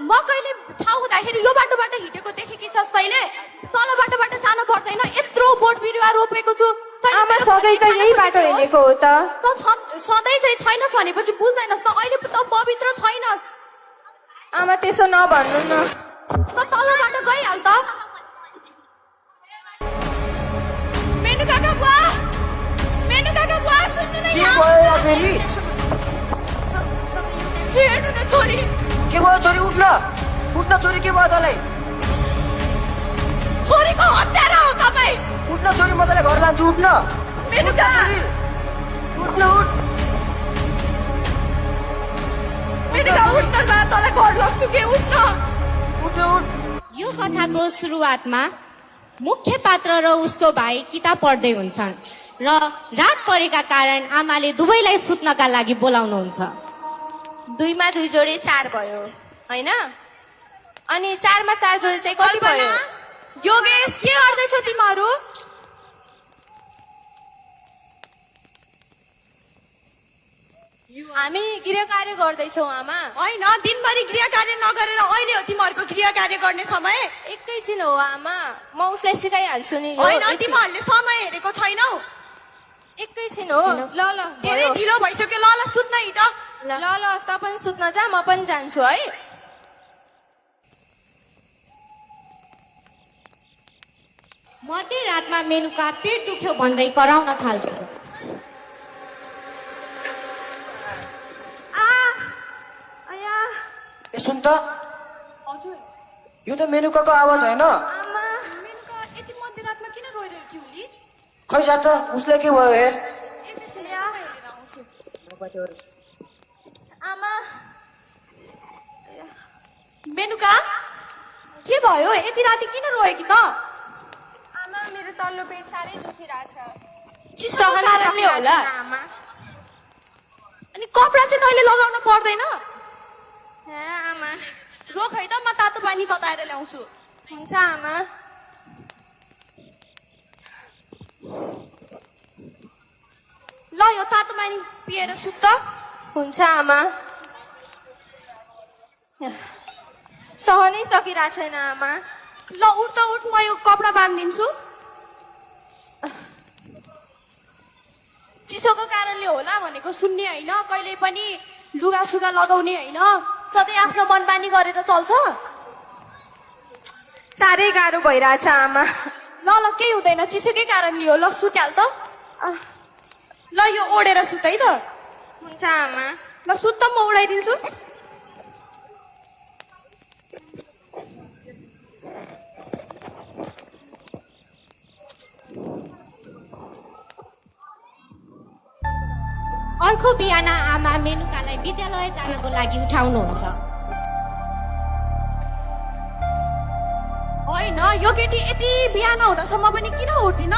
म कहिले छाउ हुँदाखेरि यो बाटोबाट हिँडेको देखेकी छस् तैँले तल बाटोबाट जानु पर्दैन यत्रो बोट बिरुवा रोपेको छु आमा सधैँ त यही बाटो हिँडेको हो त सधैँ चाहिँ छैनस् भनेपछि बुझ्दैनस् त अहिले त पवित्र छैनस् आमा त्यसो नभन्नु न त तलबाट गइहाल त मेनुकाका बुवा सुन्नु न के भयो फेरि हेर्नु न छोरी के भयो छोरी उठ्न छोरी के भयो तँलाई छोरीको हत्यारा हो तपाईँ उठ्न छोरी म तँलाई घर लान्छु उठ्न मेनुका उठ्न उठ मेनुका उठ्न बा तँलाई घर लग्छु के उठ्न उठ यो कथाको सुरुवातमा मुख्य पात्र र उसको भाइ किताब पढ्दै हुन्छन् र रात परेका कारण आमाले दुवैलाई सुत्नका लागि बोलाउनुहुन्छ 2 मा 2 जोडी 4 भयो हैन अनि 4 मा 4 जोडी चाहिँ कति भयो योगेश के गर्दैछौ तिमीहरू हामी गृह कार्य गर्दैछौ आमा होइन दिनभरि गृह कार्य नगरेर अहिले हो तिमीहरूको गृह कार्य गर्ने समय एकैछिन हो आमा म उसलाई सिकाइहाल्छु नि होइन तिमीहरूले समय हेरेको छैनौ एकैछिन हो ल धेरै ढिलो भइसक्यो ल सुत्न हिँड ल त पनि सुत्न जा म पनि जान्छु है मध्यरातमा मेनुका पेट दुख्यो भन्दै कराउन थाल्छ ए सुन त हजुर यो त मेनुकाको आवाज होइन आमा मेनुका यति मध्यरातमा किन रोइरहेकी उली खै साथ उसले के भयो हेर एकैछिन हेरेर आउँछु आमा मेनुका के भयो यति राति किन रोएकी त आमा मेरो तल्लो पेट साह्रै दुखिरहेछ चिसो कारणले होला आमा अनि कपडा चाहिँ तैँले लगाउन पर्दैन आमा रोक है त म तातो पानी तताएर ल्याउँछु हुन्छ आमा ल यो तातो पानी पिएर सुत त हुन्छ आमा सहनै सकिरहेको छैन आमा ल उठ त उठ म यो कपडा बाँधिदिन्छु चिसोको कारणले होला भनेको सुन्ने होइन कहिले पनि लुगा सुगा लगाउने होइन सधैँ आफ्नो मनमानी गरेर चल्छ साह्रै गाह्रो भइरहेछ आमा ल केही हुँदैन चिसोकै कारणले हो ल सुत्याल त ल यो ओढेर सुत है त हुन्छ आमा ल सुत त म उडाइदिन्छु अर्को बिहान आमा मेनुकालाई विद्यालय जानको लागि उठाउनुहुन्छ होइन यो केटी यति बिहान हुँदासम्म पनि किन उठ्दिन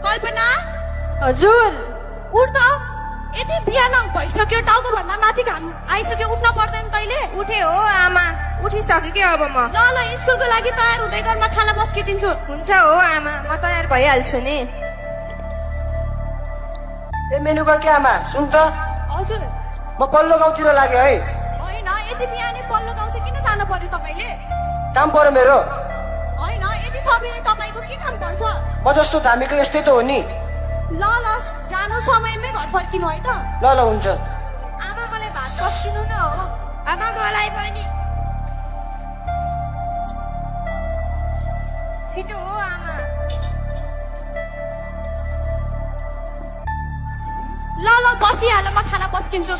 कल्पना हजुर उठ त यति बिहान भइसक्यो टाउको भन्दा माथि घाम आइसक्यो उठ्न पर्दैन तैँले उठे हो आमा उठिसके के अब म ल स्कुलको लागि तयार हुँदै गर्न खाना पस्किदिन्छु हुन्छ हो आमा म तयार भइहाल्छु नि ए मेनुका के आमा सुन त हजुर म पल्लो गाउँतिर लाग्यो है होइन यति बिहानै पल्लो गाउँ चाहिँ किन जानु पर्यो तपाईँले काम पर्यो मेरो होइन यति सबैले तपाईँको के काम पर्छ म जस्तो धामीको यस्तै त हो नि ल जानु समयमै घर फर्किनु है त ल हुन्छ आमा मलाई भात पस्किनु न हो आमा मलाई पनि छिटो हो आमा ल बसिहाल म खाना पस्किन्छु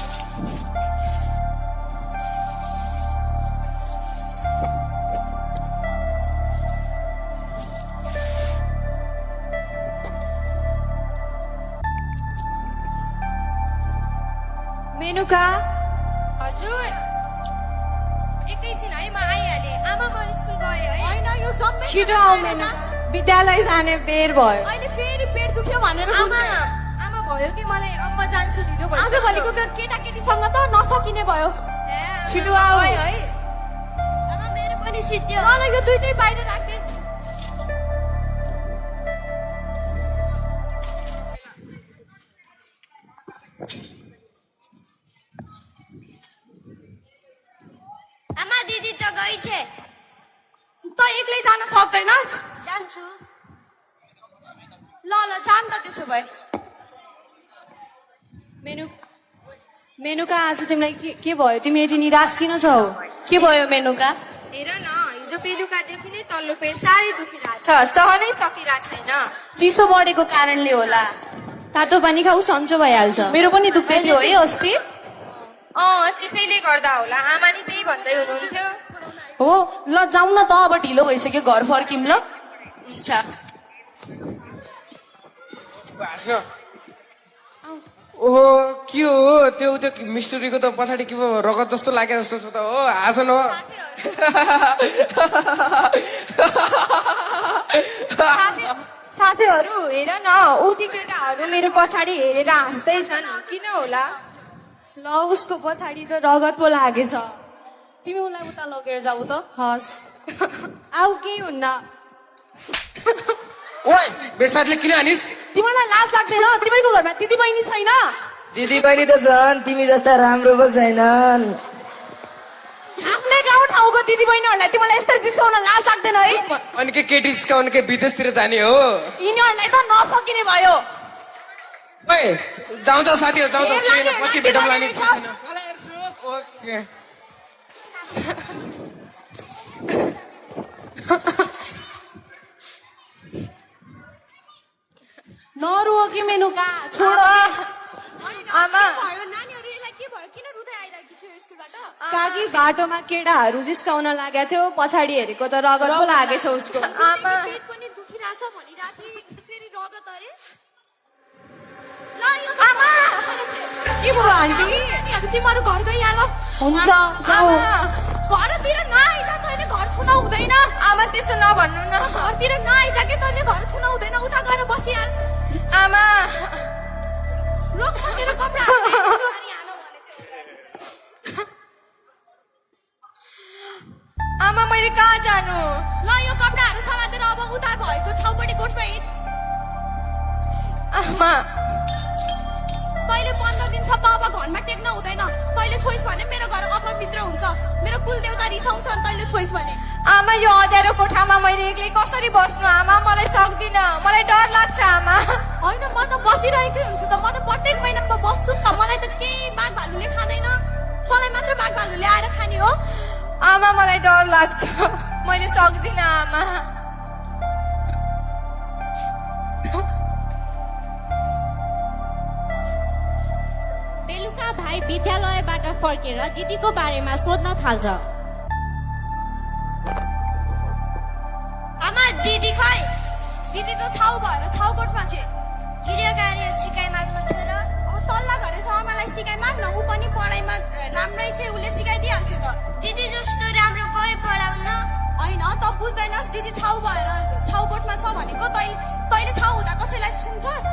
मेनुका हजुर एकैछिन है म आइहालेँ आमा म स्कुल गएँ है होइन यो जम्मै छिटो आऊ मेनु विद्यालय जाने बेर भयो अहिले फेरि पेट दुख्यो भनेर आमा सोच्छ आमा भयो कि मलाई अब म जान्छु ढिलो भयो आजभोलिको केटाकेटीसँग त नसकिने भयो छिटो आऊ। है आमा मेरो पनि सिद्धियो ल यो दुइटै बाहिर राख्दै आमा दिदी त गइछे त एक्लै जान सक्दैनस् जान्छु ल ल जान त त्यसो भए मेनुका आज तिमीलाई के भयो तिमी यति निराश किन छौ के भयो मेनुका हेर न हिजो बेलुकादेखि नै तल्लो पेट साह्रै दुखिरहेछ सहनै सकिरहेको छैन चिसो बढेको कारणले होला तातो पानी खाऊ सन्चो भइहाल्छ मेरो पनि दुख्दै थियो है अस्ति चिसैले गर्दा होला आमा नि त्यही भन्दै हुनुहुन्थ्यो हो ल जाउँ न त अब ढिलो भइसक्यो घर फर्किम ल हुन्छ ओहो के हो त्यो मिस्टरीको त पछाडि के भयो रगत जस्तो लागे जस्तो छ त हो आज न साथीहरू हेर न उति केटाहरू मेरो पछाडि हेरेर हाँस्दैछन् किन होला ल उसको पछाडि त रगत पो लागेछ तिमी उसलाई उता लगेर जाऊ त हस् आऊ केही हुन्न ओइ बेसारले किन हानिस् तिमीलाई लाज लाग्दैन तिमीको घरमा दिदी बहिनी छैन दिदी बहिनी त छन् तिमी जस्ता राम्रो पो छैनन् आफ्नै गाउँ ठाउँको दिदी बहिनीहरूलाई तिमीलाई यस्तो जिसाउन लाज लाग्दैन है अनि के केटिजका अनि के विदेशतिर जाने हो यिनीहरूलाई त नसकिने भयो ओइ जाउँ त साथीहरू जाउँ त पछि भेटौँला नि ओके नरुहो कि मेनुका छोड आमा नानीहरू यसलाई के भयो किन रुँदै आइरहेकी छौ स्कुलबाट काकी बाटोमा केटाहरू जिस्काउन लागेको थियो पछाडि हेरेको त रगत पो लागेछ उसको आमा पेट पनि दुखिरहेछ भनिरहेको थिए फेरि रगत अरे ल यो आमा के भयो आन्टी तिमीहरू घर गइहाल हुन्छ जाऊ घरतिर नआइज तैँले घर छुन हुँदैन आमा त्यसो नभन्नु न घरतिर नआइज कि तैँले घर छुन हुँदैन उता गएर बसिहाल आमा रोक मेरो कपडा आमा मैले कहाँ जानु ल यो कपडाहरू समातेर अब उता भएको छाउपट्टि कोठमा हिँड आमा तैँले 15 दिनसम्म अब घरमा टेक्न हुँदैन तैँले छोइस् भने मेरो घर अपवित्र हुन्छ मेरो कुलदेवता रिसाउँछ अनि तैँले छोइस् भने आमा यो अँध्यारो कोठामा मैले एक्लै कसरी बस्नु आमा मलाई सक्दिनँ मलाई डर लाग्छ आमा होइन म त बसिरहेकै हुन्छु त म त प्रत्येक महिनामा बस्छु त मलाई त केही बाघ भालुले खाँदैन तँलाई मात्र बाघ भालुले आएर खाने हो आमा मलाई डर लाग्छ मैले सक्दिनँ आमा बेलुका भाइ विद्यालयबाट फर्केर दिदीको बारेमा सोध्न थाल्छ आमा दिदी खै दिदी त छाउ भएर छाउ कोठमा छे गृह कार्य सिकाइ माग्नु थियो र अब तल्ला घरे छ आमालाई सिकाइ माग्न ऊ पनि पढाइमा राम्रै छ उसले सिकाइदिइहाल्छ त दिदी जस्तो राम्रो कोही पढाउन होइन त बुझ्दैनस् दिदी छाउ भएर छाउ कोठमा छ भनेको तैँले छाउ हुँदा कसैलाई सुन्छस्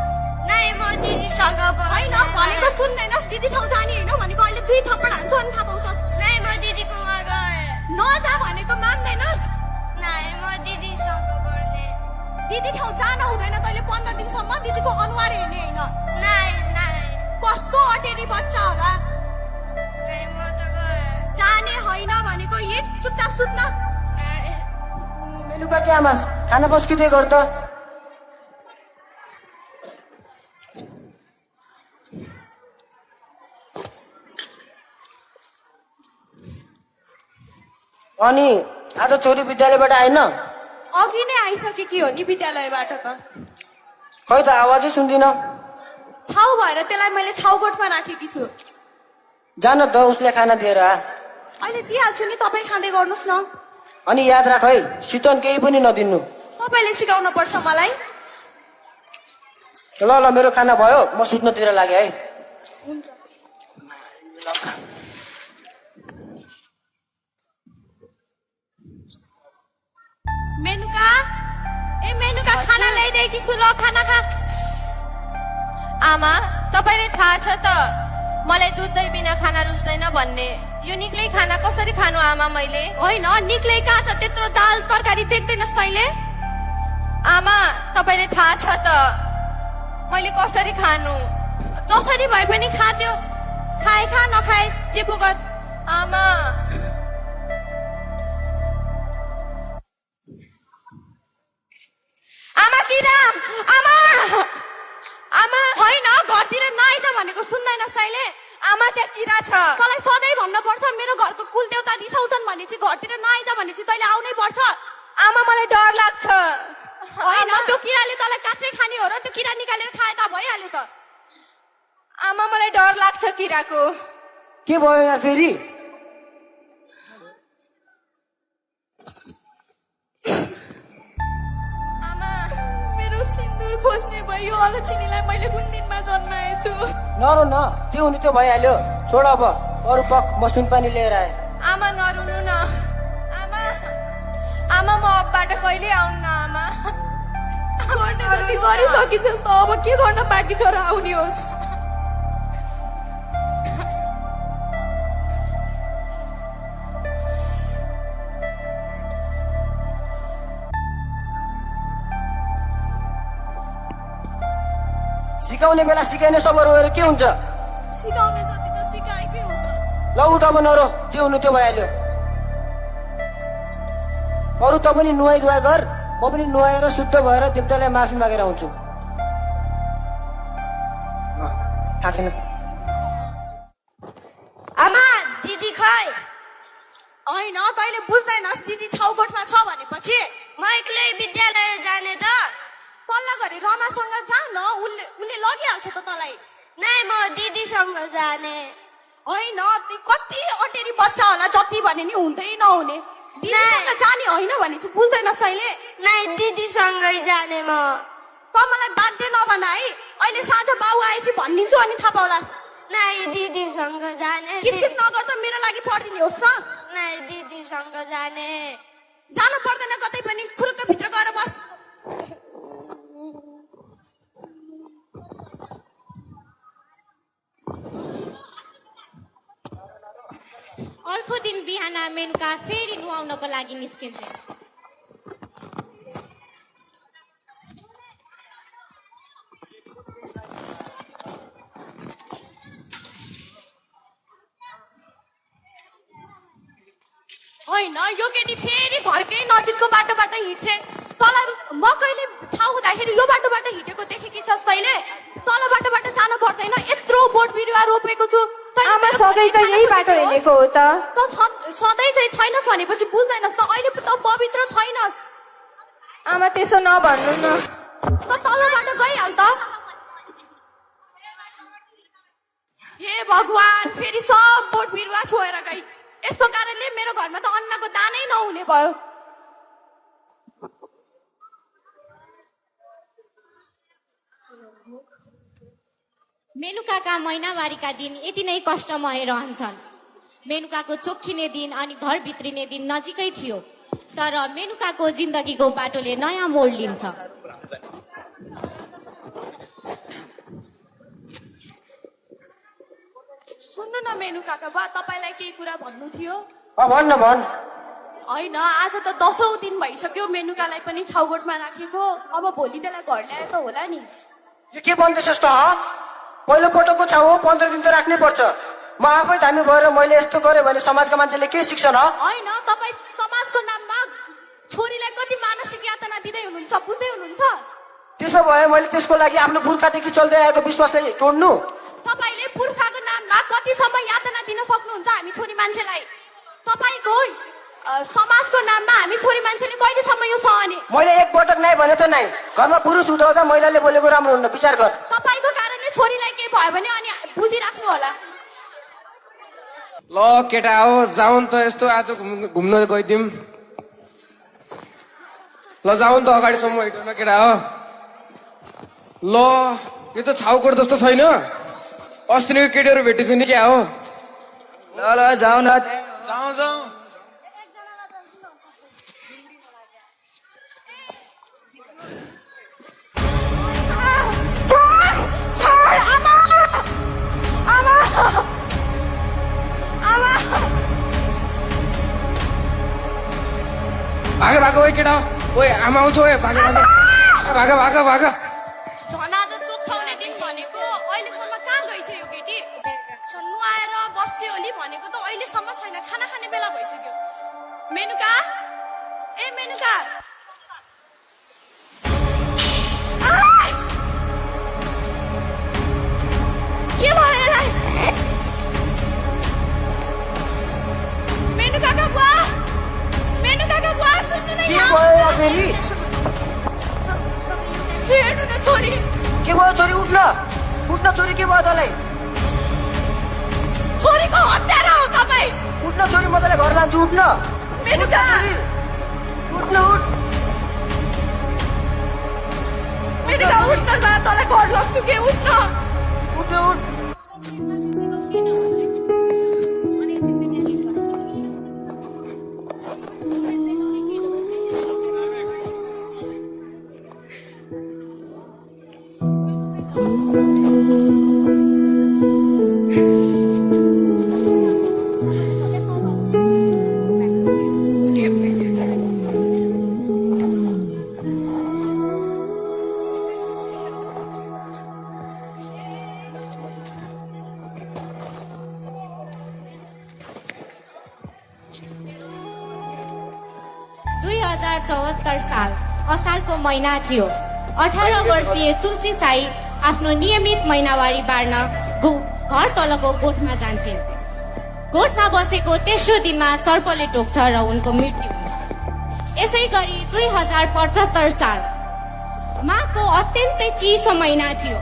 नाइ म दिदीसँग होइन भनेको सुन्दैनस् दिदी ठाउँ जाने होइन भनेको अहिले 2 थप्पड हान्छु अनि थाहा पाउँछस् नाइ म दिदीकोमा गए नजा भनेको मान्दैनस् नाइ म दिदीसँग पढ्ने दिदी ठाउँ जान हुँदैन तैँले 15 दिनसम्म दिदीको अनुहार हेर्ने होइन नाइ नाइ कस्तो अटेरी बच्चा होला नाइ म त गए जाने होइन भनेको हिँड चुपचाप सुत्न मेनुका के आमा खाना पस्किँदै गर त अनि आज छोरी विद्यालयबाट आएन अघि नै आइसकेकी हो नि विद्यालयबाट त खै त आवाजै सुन्दिन छाउ भएर त्यसलाई मैले छाउकोटमा राखेकी छु जान त उसले खाना दिएर आ अहिले दिइहाल्छु नि तपाईँ खाँदै गर्नुहोस् न अनि याद राख है शीतन केही पनि नदिनु तपाईँले सिकाउनु पर्छ मलाई ल ल मेरो खाना भयो म सुत्नतिर लागेँ है हुन्छ मेनुका मेनुका खाना ल्याइदिएकी छु ल खाना खा आमा तपाईँले थाहा छ त मलाई दुध दही बिना खाना रुच्दैन भन्ने यो निक्लै खाना कसरी खानु आमा मैले होइन निक्लै कहाँ छ त्यत्रो दाल तरकारी देख्दैनस् तैँले आमा तपाईँले थाहा छ त मैले कसरी खानु जसरी भए पनि खाद्यो खाए खा नखाए जे पो गर आमा तैँले आमा त्यहाँ किरा छ तँलाई सधैँ भन्न पर्छ मेरो घरको कुल देउता रिसाउँछन् भने चाहिँ घरतिर नआइज भने चाहिँ तैँले आउनै पर्छ आमा मलाई डर लाग्छ होइन त्यो किराले तँलाई काँचै खाने हो र त्यो किरा निकालेर खाए त भइहाल्यो त आमा मलाई डर लाग्छ किराको के भयो यहाँ फेरि आमा मेरो सिन्दुर खोज्ने भयो अलक्षिणीलाई मैले कुन दिनमा जन्माएछु नरो न त्यो हुने त्यो भइहाल्यो छोड अब अरू पक म सुनपानी लिएर आएँ आमा नरुनु न आमा आमा म अबबाट कहिले आउनु न आमा गर्ने जति गरिसकिन्छस् त अब के गर्न बाँकी छ र आउने होस् सिकाउने बेला सिकाइने सब रोएर के हुन्छ सिकाउने जति त सिकाएकै हो त ल उठ अब नरो त्यो हुनु त्यो भइहाल्यो अरू त पनि नुहाइ धुवाइ गर म पनि नुहाएर शुद्ध भएर देवतालाई माफी मागेर आउँछु थाहा छैन आमा दिदी खै होइन तैँले बुझ्दैनस् दिदी छाउगोठमा छ भनेपछि म एक्लै विद्यालय जाने त तल्ला घरि रमासँग जा न उसले लगिहाल्छ त तँलाई नै म दिदीसँग जाने होइन त्यो कति अटेरी बच्चा होला जति भने नि हुँदै नहुने दिदीसँग जाने होइन भने चाहिँ बुझ्दैनस् तैँले नै दिदीसँगै जाने म त मलाई बाध्य नभन है अहिले साँझ बाउ आएपछि भनिदिन्छु अनि थाहा पाउला नै दिदीसँग जाने किसकिस नगर त मेरो लागि पढिदिने होस् न नै दिदीसँग जाने जानु पर्दैन कतै पनि खुरुक्क भित्र गएर बस अर्को दिन बिहान मेनुका फेरि नुहाउनको लागि निस्किन्छ होइन यो केटी फेरि घरकै नजिकको बाटोबाट हिँड्छे तँलाई म कहिले छाउ हुँदाखेरि यो बाटोबाट हिँडेको देखेकी छस् तैँले तल बाटोबाट जानु पर्दैन यत्रो बोट बिरुवा रोपेको छु आमा सधैँ त यही बाटो हिँडेको हो त सधैँ चाहिँ छैनस् भनेपछि बुझ्दैनस् त अहिले त पवित्र छैनस् आमा त्यसो नभन्नु न त तलबाट गइहाल त हे भगवान फेरि सब बोट बिरुवा छोएर गई यसको कारणले मेरो घरमा त अन्नको दानै नहुने भयो मेनुकाका महिनावारीका दिन यति नै कष्टमय रहन्छन् मेनुकाको चोखिने दिन अनि घर भित्रिने दिन नजिकै थियो तर मेनुकाको जिन्दगीको बाटोले नयाँ मोड लिन्छ सुन्नु न मेनु काका बा तपाईँलाई केही कुरा भन्नु थियो भन् न भन् होइन आज त 10औं दिन भइसक्यो मेनुकालाई पनि छाउगोठमा राखेको अब भोलि त्यसलाई घर ल्याए त होला नि यो के भन्दैछस् त पहिलो पटकको छाउ हो 15 दिन त राख्नै पर्छ म आफै धामी भएर मैले यस्तो गरेँ भने समाजका मान्छेले के सिक्छन् होइन तपाईँ समाजको नाममा छोरीलाई कति मानसिक यातना दिँदै हुनुहुन्छ बुझ्दै हुनुहुन्छ त्यसो भए मैले त्यसको लागि आफ्नो पुर्खादेखि चल्दै आएको विश्वासलाई तोड्नु तपाईँले पुर्खाको नाममा कतिसम्म यातना दिन सक्नुहुन्छ हामी छोरी मान्छेलाई तपाईँको समाजको नाममा हामी छोरी मान्छेले कहिलेसम्म यो सहने मैले एक पटक नै भने त नै घरमा पुरुष हुँदा महिलाले बोलेको राम्रो हुन्न विचार गर तपाईँको कारणले छोरीलाई केही भयो भने अनि बुझिराख्नु होला ल केटा हो जाउँ त यस्तो आज घुम्न गइदिउँ ल जाउँ त अगाडिसम्म हिँड न केटा हो ल यो त छाउकोट जस्तो छैन अस्तिको केटीहरू भेटेछु नि क्या हो ल जाऊ न जाउँ जाउँ भाग भाग ओए केटा ओए आमा आउँछ ओए भाग भाग भाग भाग भाग झन् आज चोख्याउने दिन भनेको अहिलेसम्म कहाँ गइछ यो केटी नुहाएर बस्यो होली भनेको त अहिलेसम्म छैन खाना खाने बेला भइसक्यो मेनुका ए मेनुका के भयो यसलाई फेरि हेर्नु न छोरी के भयो छोरी उठ्न उठ्न छोरी के भयो तँलाई छोरीको हत्यारा हो तपाईँ उठ्न छोरी म तँलाई घर लान्छु उठ्न मेनुका उठ्न उठ मेनुका उठ्न न तँलाई घर लग्छु के उठ्न उठ्न उठ साल असारको महिना थियो 18 वर्षीय तुलसी साई आफ्नो नियमित महिनावारी बार्न घर तलको गोठमा जान्छन्। गोठमा बसेको तेस्रो दिनमा सर्पले टोक्छ र उनको मृत्यु हुन्छ। यसै गरी 2075 साल माघको अत्यन्तै चिसो महिना थियो।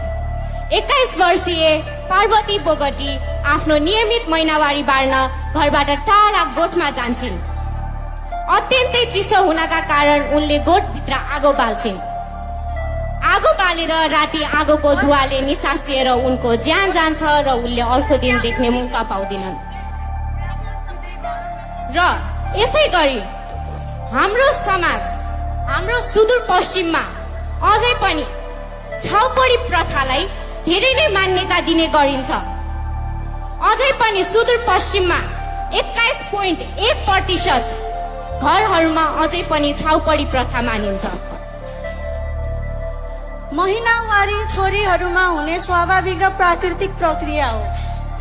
21 वर्षीय पार्वती बोगटी आफ्नो नियमित महिनावारी बार्न घरबाट टाढा गोठमा जान्छन्। अत्यन्तै चिसो हुनका कारण उनले गोठभित्र आगो बाल्छिन्। आगो बालेर राति आगोको धुवाले निसासिएर उनको ज्यान जान्छ र उनले अर्को दिन देख्ने मौका पाउँदिनन्। र यसै गरी हाम्रो समाज हाम्रो सुदूरपश्चिममा अझै पनि छाउपडी प्रथालाई धेरै नै मान्यता दिने गरिन्छ। अझै पनि सुदूरपश्चिममा 21.1% घरहरूमा अझै पनि छाउपडी प्रथा मानिन्छ। महिनावारी छोरीहरूमा हुने स्वाभाविक र प्राकृतिक प्रक्रिया हो।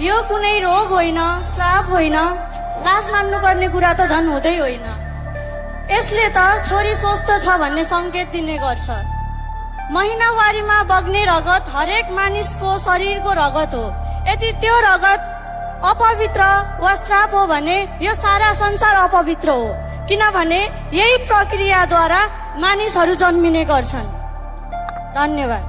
यो कुनै रोग होइन, श्राप होइन, लाज मान्नुपर्ने कुरा त झन् हुँदै होइन। यसले त छोरी स्वस्थ छ भन्ने संकेत दिने गर्छ। महिनावारीमा बग्ने रगत हरेक मानिसको शरीरको रगत हो। यदि त्यो रगत अपवित्र वा श्राप हो भने यो सारा संसार अपवित्र हो, किनभने यही प्रक्रियाद्वारा मानिसहरू जन्मिने गर्छन्। धन्यवाद।